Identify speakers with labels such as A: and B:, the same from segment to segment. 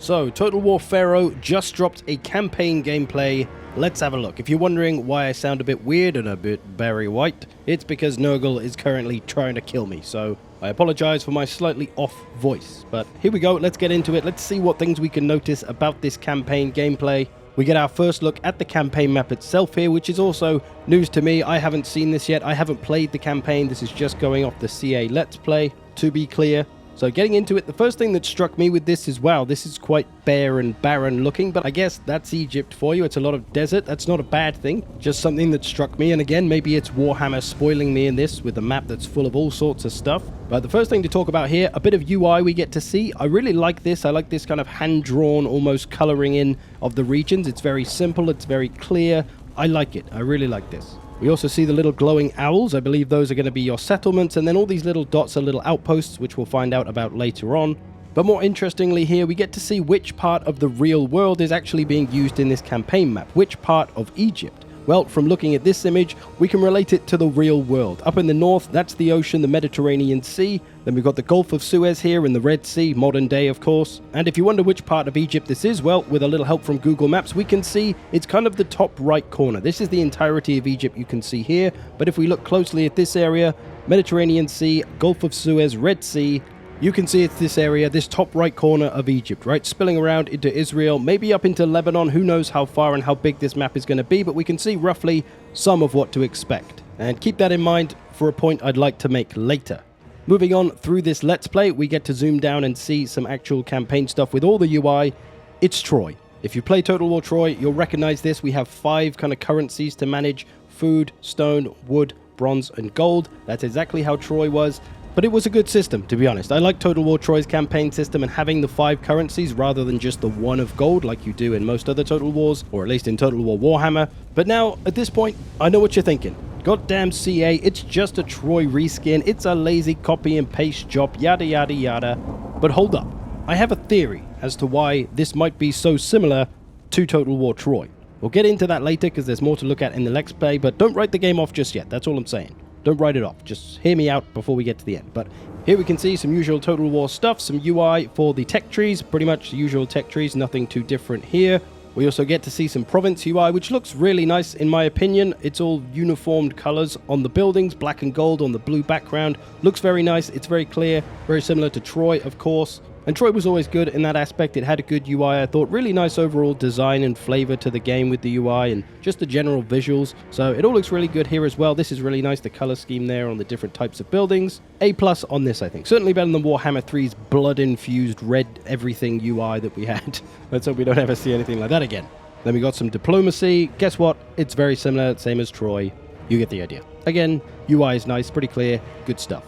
A: So, Total War Pharaoh just dropped a campaign gameplay. Let's have a look. If you're wondering why I sound a bit weird and a bit Barry White, it's because Nurgle is currently trying to kill me, so I apologize for my slightly off voice. But here we go, let's get into it. Let's see what things we can notice about this campaign gameplay. We get our first look at the campaign map itself here, which is also news to me. I haven't seen this yet. I haven't played the campaign. This is just going off the CA Let's Play, to be clear. So getting into it, the first thing that struck me with this is, wow, this is quite bare and barren looking, but I guess that's Egypt for you. It's a lot of desert. That's not a bad thing, just something that struck me. And again, maybe it's Warhammer spoiling me in this with a map that's full of all sorts of stuff. But the first thing to talk about here, a bit of UI we get to see. I really like this. I like this kind of hand-drawn, almost coloring in of the regions. It's very simple. It's very clear. I like it. I really like this. We also see the little glowing owls. I believe those are going to be your settlements, and then all these little dots are little outposts, which we'll find out about later on. But more interestingly here, we get to see which part of the real world is actually being used in this campaign map. Which part of Egypt? Well, from looking at this image, we can relate it to the real world. Up in the north, that's the ocean, the Mediterranean Sea. Then we've got the Gulf of Suez here and the Red Sea, modern day, of course. And if you wonder which part of Egypt this is, well, with a little help from Google Maps, we can see it's kind of the top right corner. This is the entirety of Egypt you can see here. But if we look closely at this area, Mediterranean Sea, Gulf of Suez, Red Sea, you can see it's this area, this top right corner of Egypt, right? Spilling around into Israel, maybe up into Lebanon. Who knows how far and how big this map is going to be, but we can see roughly some of what to expect. And keep that in mind for a point I'd like to make later. Moving on through this Let's Play, we get to zoom down and see some actual campaign stuff with all the UI. It's Troy. If you play Total War Troy, you'll recognize this. We have 5 kind of currencies to manage: food, stone, wood, bronze, and gold. That's exactly how Troy was. But it was a good system, to be honest. I like Total War Troy's campaign system and having the 5 currencies rather than just the 1 of gold like you do in most other Total Wars, or at least in Total War Warhammer. But now, at this point, I know what you're thinking. Goddamn CA, it's just a Troy reskin, it's a lazy copy and paste job, yada yada yada. But hold up, I have a theory as to why this might be so similar to Total War Troy. We'll get into that later because there's more to look at in the Let's Play, but don't write the game off just yet, that's all I'm saying. Don't write it off, just hear me out before we get to the end. But here we can see some usual Total War stuff, some UI for the tech trees, pretty much the usual tech trees, nothing too different here. We also get to see some province UI, which looks really nice in my opinion. It's all uniformed colors on the buildings, black and gold on the blue background. Looks very nice, it's very clear, very similar to Troy, of course. And Troy was always good in that aspect. It had a good UI, I thought. Really nice overall design and flavor to the game with the UI and just the general visuals. So it all looks really good here as well. This is really nice, the color scheme there on the different types of buildings. A+ on this, I think. Certainly better than Warhammer 3's blood-infused red everything UI that we had. Let's hope we don't ever see anything like that again. Then we got some diplomacy. Guess what? It's very similar, same as Troy. You get the idea. Again, UI is nice, pretty clear, good stuff.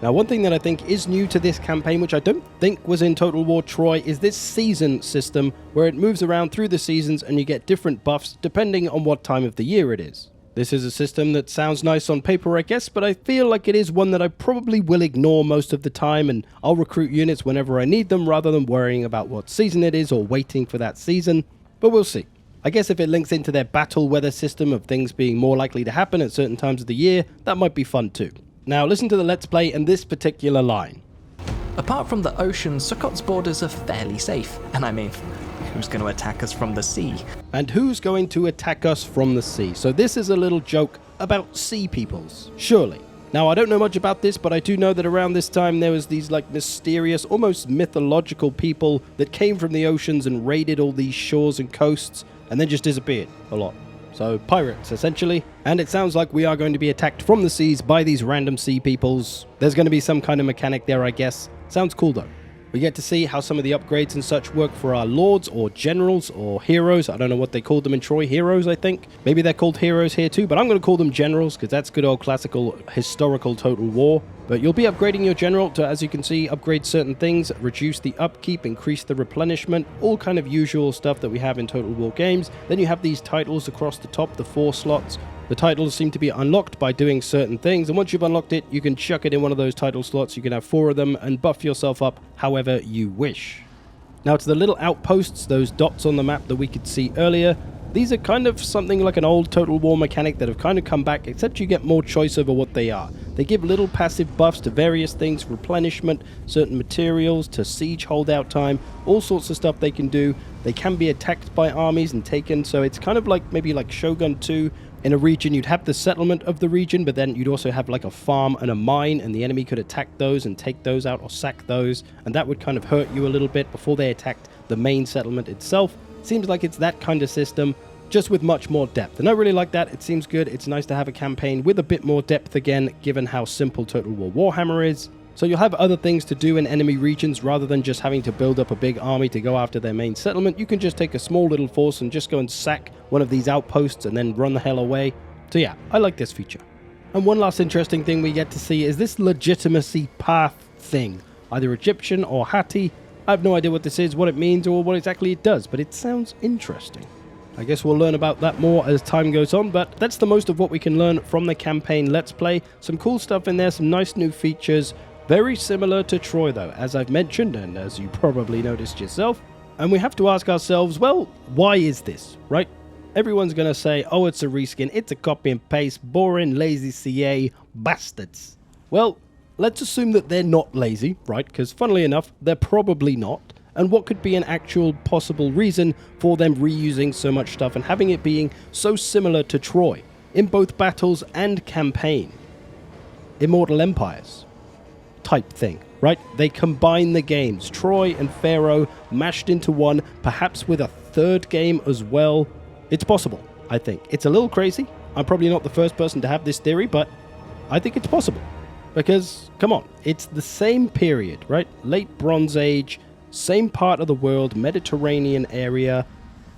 A: Now, one thing that I think is new to this campaign, which I don't think was in Total War Troy, is this season system, where it moves around through the seasons and you get different buffs depending on what time of the year it is. This is a system that sounds nice on paper, I guess, but I feel like it is one that I probably will ignore most of the time, and I'll recruit units whenever I need them rather than worrying about what season it is or waiting for that season, but we'll see. I guess if it links into their battle weather system of things being more likely to happen at certain times of the year, that might be fun too. Now listen to the Let's Play and this particular line.
B: Apart from the ocean, Sukkot's borders are fairly safe. And I mean, who's going to attack us from the sea?
A: And who's going to attack us from the sea? So this is a little joke about sea peoples, surely. Now I don't know much about this, but I do know that around this time there was these like mysterious, almost mythological people that came from the oceans and raided all these shores and coasts and then just disappeared a lot. So pirates, essentially. And it sounds like we are going to be attacked from the seas by these random sea peoples. There's going to be some kind of mechanic there, I guess. Sounds cool, though. We get to see how some of the upgrades and such work for our lords or generals or heroes. I don't know what they called them in Troy. Heroes, I think. Maybe they're called heroes here, too. But I'm going to call them generals because that's good old classical historical Total War. But you'll be upgrading your general to, as you can see, upgrade certain things, reduce the upkeep, increase the replenishment, all kind of usual stuff that we have in Total War games. Then you have these titles across the top, the 4 slots. The titles seem to be unlocked by doing certain things, and once you've unlocked it, you can chuck it in one of those title slots. You can have 4 of them and buff yourself up however you wish. Now to the little outposts, those dots on the map that we could see earlier, These are kind of something like an old Total War mechanic that have kind of come back, except you get more choice over what they are. They give little passive buffs to various things, replenishment, certain materials, to siege holdout time, all sorts of stuff they can do. They can be attacked by armies and taken, so it's kind of like maybe like Shogun 2. In a region, you'd have the settlement of the region, but then you'd also have like a farm and a mine, and the enemy could attack those and take those out or sack those, and that would kind of hurt you a little bit before they attacked the main settlement itself. Seems like it's that kind of system, just with much more depth. And I really like that. It seems good. It's nice to have a campaign with a bit more depth again, given how simple Total War Warhammer is. So you'll have other things to do in enemy regions rather than just having to build up a big army to go after their main settlement. You can just take a small little force and just go and sack one of these outposts and then run the hell away. So yeah, I like this feature. And one last interesting thing we get to see is this legitimacy path thing. Either Egyptian or Hatti. I have no idea what this is, what it means, or what exactly it does, but it sounds interesting. I guess we'll learn about that more as time goes on, but that's the most of what we can learn from the campaign Let's Play. Some cool stuff in there, some nice new features. Very similar to Troy though, as I've mentioned, and as you probably noticed yourself. And we have to ask ourselves, well, why is this, right? Everyone's going to say, oh, it's a reskin, it's a copy and paste, boring, lazy CA, bastards. Well, let's assume that they're not lazy, right? Because funnily enough, they're probably not. And what could be an actual possible reason for them reusing so much stuff and having it being so similar to Troy in both battles and campaign? Immortal Empires type thing, right? They combine the games, Troy and Pharaoh mashed into one, perhaps with a third game as well. It's possible, I think. It's a little crazy. I'm probably not the first person to have this theory, but I think it's possible. Because, come on, it's the same period, right? Late Bronze Age, same part of the world, Mediterranean area,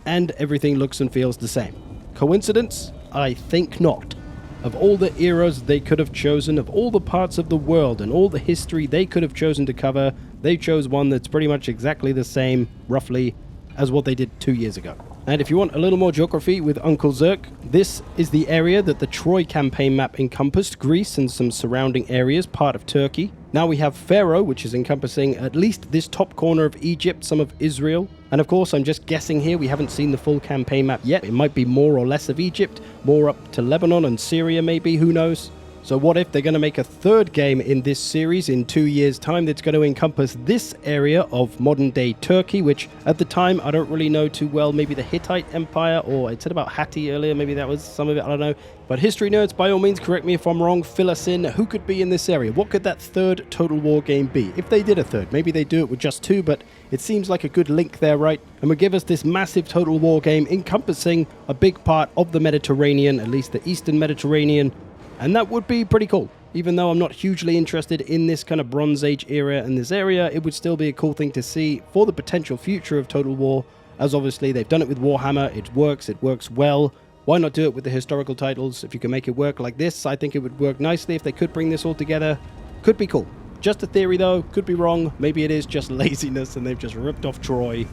A: and everything looks and feels the same. Coincidence? I think not. Of all the eras they could have chosen, of all the parts of the world and all the history they could have chosen to cover, they chose one that's pretty much exactly the same, roughly, as what they did 2 years ago. And if you want a little more geography with Uncle Zerk, this is the area that the Troy campaign map encompassed, Greece and some surrounding areas, part of Turkey. Now we have Pharaoh, which is encompassing at least this top corner of Egypt, some of Israel. And of course, I'm just guessing here, we haven't seen the full campaign map yet. It might be more or less of Egypt, more up to Lebanon and Syria maybe, who knows? So what if they're going to make a third game in this series in 2 years' time that's going to encompass this area of modern-day Turkey, which at the time I don't really know too well. Maybe the Hittite Empire, or it said about Hatti earlier, maybe that was some of it, I don't know. But history nerds, by all means, correct me if I'm wrong, fill us in. Who could be in this area? What could that third Total War game be? If they did a third, maybe they do it with just two, but it seems like a good link there, right? And would give us this massive Total War game encompassing a big part of the Mediterranean, at least the Eastern Mediterranean. And that would be pretty cool. Even though I'm not hugely interested in this kind of Bronze Age era and this area, it would still be a cool thing to see for the potential future of Total War, as obviously they've done it with Warhammer, it works well. Why not do it with the historical titles? If you can make it work like this, I think it would work nicely if they could bring this all together. Could be cool. Just a theory though, could be wrong. Maybe it is just laziness and they've just ripped off Troy.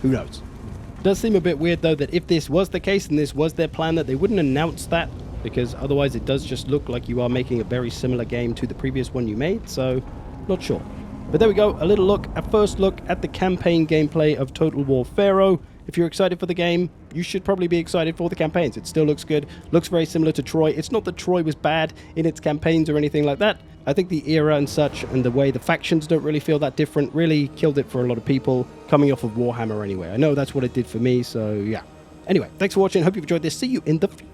A: Who knows? It does seem a bit weird though that if this was the case and this was their plan, that they wouldn't announce that, because otherwise it does just look like you are making a very similar game to the previous one you made, so not sure. But there we go, a first look at the campaign gameplay of Total War Pharaoh. If you're excited for the game, you should probably be excited for the campaigns. It still looks good, looks very similar to Troy. It's not that Troy was bad in its campaigns or anything like that. I think the era and such, and the way the factions don't really feel that different, really killed it for a lot of people coming off of Warhammer anyway. I know that's what it did for me, so yeah. Anyway, thanks for watching, hope you've enjoyed this. See you in the future.